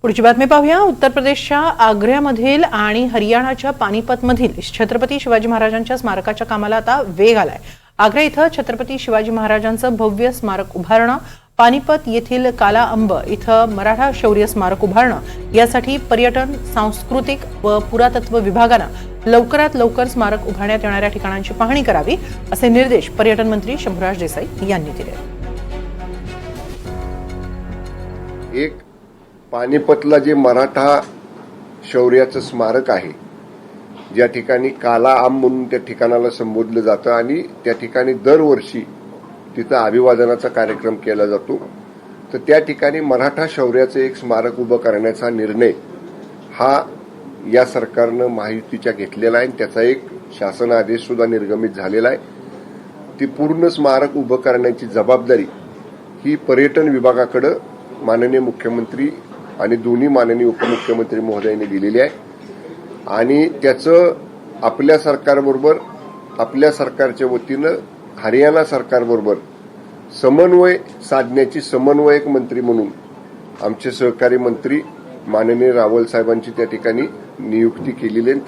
पुढची बातमी पाहूया। उत्तर प्रदेशच्या आग्र्यामधील आणि हरियाणाच्या पानिपतमधील छत्रपती शिवाजी महाराजांच्या स्मारकाच्या कामाला आता वेग आलाय। आग्रा इथं छत्रपती शिवाजी महाराजांचं भव्य स्मारक उभारणं, पानिपत येथील काला अंब इथं मराठा शौर्य स्मारक उभारणं यासाठी पर्यटन, सांस्कृतिक व पुरातत्व विभागानं लवकरात लवकर स्मारक उभारण्यात येणाऱ्या ठिकाणांची पाहणी करावी, असे निर्देश पर्यटन मंत्री शंभूराज देसाई यांनी दिले। एक पानिपतला जे मराठा शौर्याचं स्मारक आहे, ज्या ठिकाणी काला आंब म्हणून त्या ठिकाणाला संबोधलं जातं आणि त्या ठिकाणी दरवर्षी तिथं अभिवादनाचा कार्यक्रम केला जातो, तर त्या ठिकाणी मराठा शौर्याचं एक स्मारक उभं करण्याचा निर्णय हा या सरकारनं महायुतीच्या घेतलेला आहे आणि त्याचा एक शासन आदेश सुद्धा निर्गमित झालेला आहे। ती पूर्ण स्मारक उभं करण्याची जबाबदारी ही पर्यटन विभागाकडे माननीय मुख्यमंत्री आणि दोन्ही माननीय उपमुख्यमंत्री महोदयांनी दिलेली आहे आणि त्याचं आपल्या सरकारबरोबर, आपल्या सरकारच्या वतीनं हरियाणा सरकारबरोबर समन्वय साधण्याची समन्वयक मंत्री म्हणून आमचे सहकारी मंत्री माननीय रावल साहेबांची त्या ठिकाणी नियुक्ती केलेली आहे।